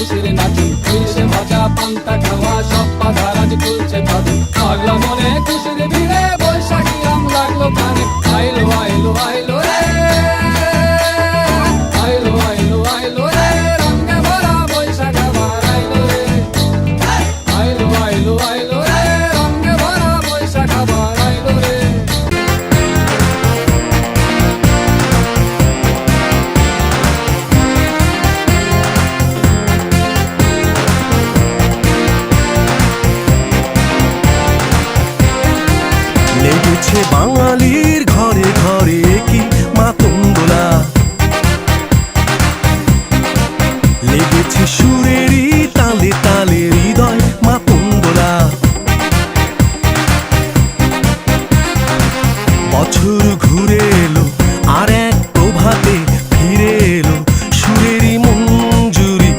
খুশির নাচন, ইলিশে ভাজা পান্তা খাওয়া সব বাধার আজ খুলছে বাঁধন। পাগলা মনে খুশির ভিড়ে বৈশাখী রং লাগলো প্রাণে, আইলো আইলো আইলো রে, আইলো আইলো আইলো রে, রঙে ভরা বৈশাখ আবার আইলো রে, আইলো আইলো আইলো রে, রঙে ভরা বৈশাখ আবার আইলো রে। লেগেছে বাঙালির ঘরে ঘরে কি মাতঙ্গলা, লেগেছে সুরেরই তালে তালে হৃদয় মাতঙ্গলা। বছর ঘুরে এলো আর এক প্রভাতে ফিরে এলো সুরেরই মঞ্জুরি,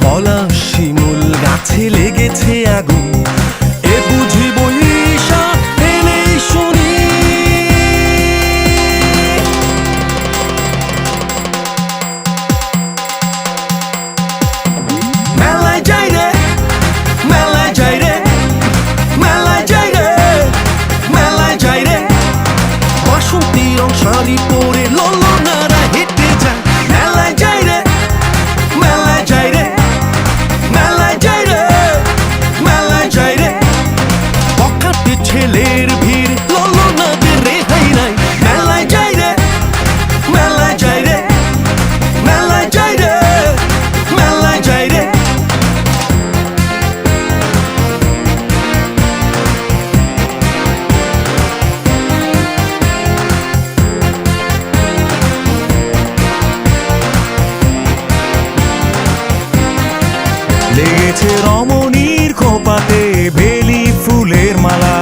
পলাশ শিমুল গাছে লেগেছে আগুন, এ বুঝি বৈশাখ এলেই শুনি। মেলায় যাই রে, মেলায় যাই রে, মেলায় যাই রে, মেলায় যাই রে, বাসন্তী রং শাড়ি পরে ললনারা হেঁটে যায়। মেলায় যাই রে, মেলায় যাই রে, মেলায় যাই রে, মেলায় যাই রে, বখাটে ছেলের ভিড় ললনাদের রেহাই নাই। মেলায় যাই রে, মেলায় যাই রে, মেলায় যাই রে, মেলায় যাই রে। লেগেছে রমণীর খোপাতে বেলি ফুলের মালা,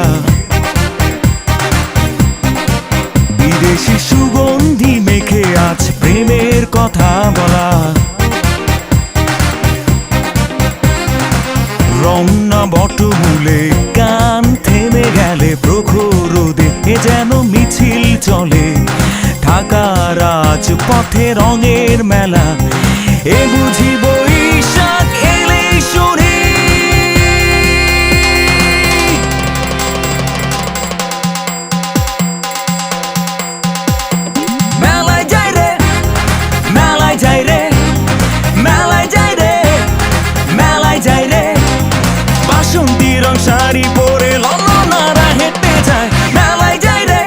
বিদেশি সুগন্ধি মেখে আজ প্রেমের কথা বলা। রমনা বটমূলে গান থেমে গেলে প্রখর রোদে এ যেন মিছিল চলে, ঢাকার রাজপথে রঙের মেলা, এ বুঝি বৈশাখ এলেই শুনি। মেলায় যাই রে, মেলায় যাই রে, মেলায় যাই রে, মেলায় যাই রে, বাসন্তী রং শাড়ি পরে ললনারা হেঁটে যায়। মেলায় যাই রে,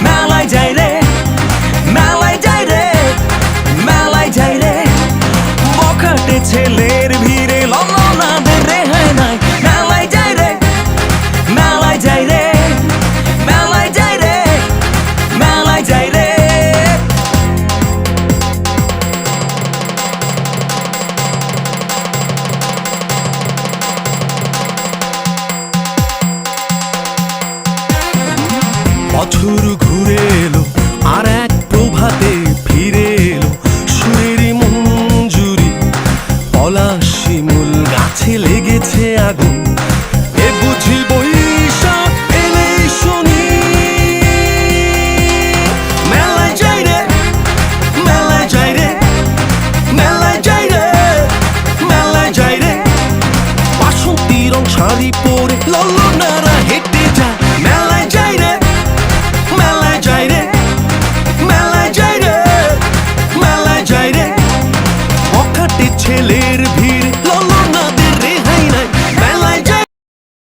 মেলায় যাই রে, মেলায় যাই রে, মেলায় যাই রে, বখাটে ছেলের ভিড়ে ললনাদের রেহাই নাই। মেলায় যাই রে, মেলায় যাই রে, মেলায় যাই রে, মেলায় যাই রে। বছর ঘুরে এলো আর এক প্রভাতে ফিরে এলো সুরেরই মঞ্জুরি, পলাশ শিমুল গাছে লেগেছে আগুন, এ বুঝি বৈশাখ এলেই শুনি। মেলায় যাই রে, মেলায় যাই রে, মেলায় যাই রে, মেলায় যাই রে, বাসন্তী রং শাড়ি পরে ললনারা হেঁটে যায়। মেলায় যাই রে,